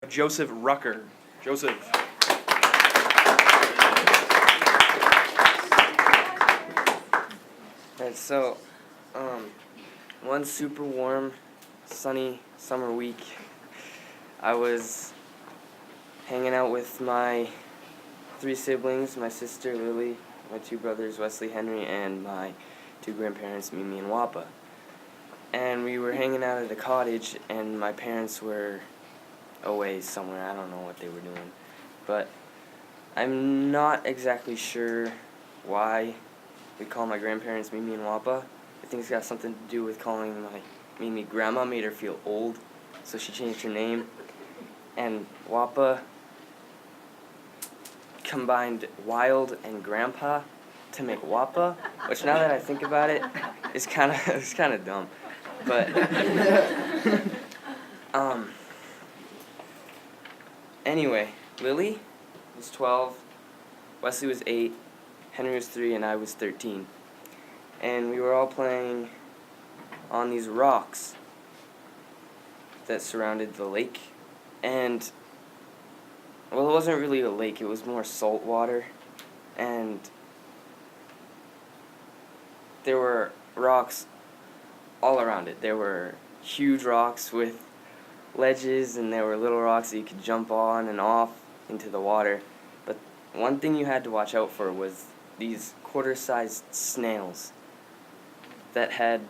Joseph Rucker. Joseph. And so, one super warm, sunny summer week, I was hanging out with my 3 siblings, my sister Lily, my 2 brothers Wesley, Henry, and my 2 grandparents Mimi and Wappa. And we were hanging out at a cottage, and my parents were away somewhere. I don't know what they were doing, but I'm not exactly sure why we call my grandparents Mimi and Wappa. I think it's got something to do with calling my Mimi grandma made her feel old, so she changed her name. And Wappa combined wild and grandpa to make Wappa, which now that I think about it, is kind of dumb. But anyway, Lily was 12, Wesley was 8, Henry was 3, and I was 13. And we were all playing on these rocks that surrounded the lake. And, well, it wasn't really a lake, it was more salt water. And there were rocks all around it. There were huge rocks with ledges, and there were little rocks that you could jump on and off into the water. But one thing you had to watch out for was these quarter-sized snails that had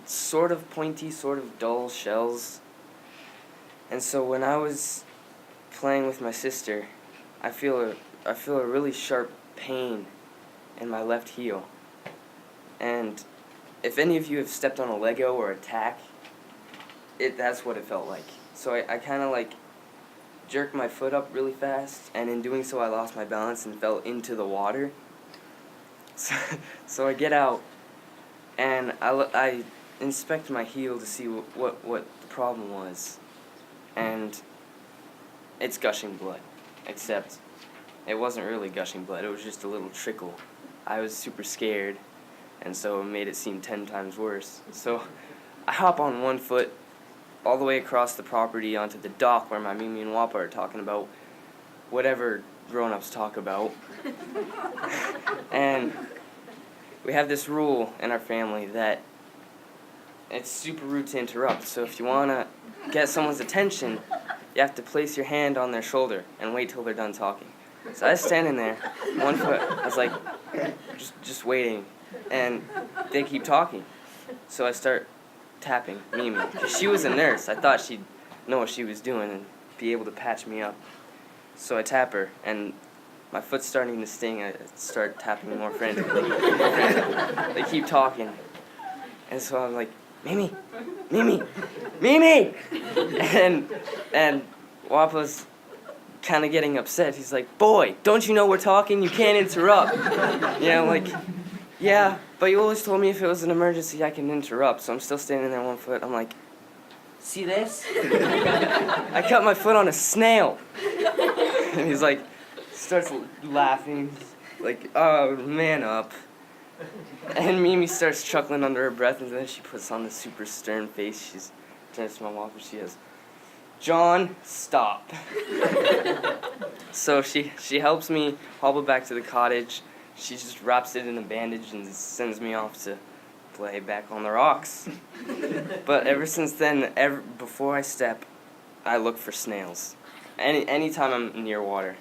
sort of pointy, sort of dull shells. And so when I was playing with my sister, I feel a really sharp pain in my left heel. And if any of you have stepped on a Lego or a tack, that's what it felt like. So I kind of like jerked my foot up really fast, and in doing so I lost my balance and fell into the water. So I get out, and I inspect my heel to see what the problem was. And it's gushing blood, except it wasn't really gushing blood, it was just a little trickle. I was super scared, and so it made it seem 10 times worse. So I hop on one foot all the way across the property onto the dock where my Mimi and Wappa are talking about whatever grown-ups talk about. And we have this rule in our family that it's super rude to interrupt. So if you want to get someone's attention, you have to place your hand on their shoulder and wait till they're done talking. So I was standing there, one foot, I was like, just waiting, and they keep talking. So I start tapping Mimi, because she was a nurse. I thought she'd know what she was doing and be able to patch me up. So I tap her, and my foot's starting to sting. I start tapping more frantically. They keep talking, and so I'm like, Mimi, Mimi, Mimi! And Wappa's kind of getting upset. He's like, boy, don't you know we're talking? You can't interrupt. You know, like, yeah, but you always told me if it was an emergency I can interrupt. So I'm still standing there one foot. I'm like, see this? I cut my foot on a snail. And he's like, starts laughing, like, oh, man up. And Mimi starts chuckling under her breath, and then she puts on this super stern face. She turns to my Wappa, she goes, John, stop. So she helps me hobble back to the cottage. She just wraps it in a bandage and sends me off to play back on the rocks. But ever since then, before I step, I look for snails. Anytime I'm near water.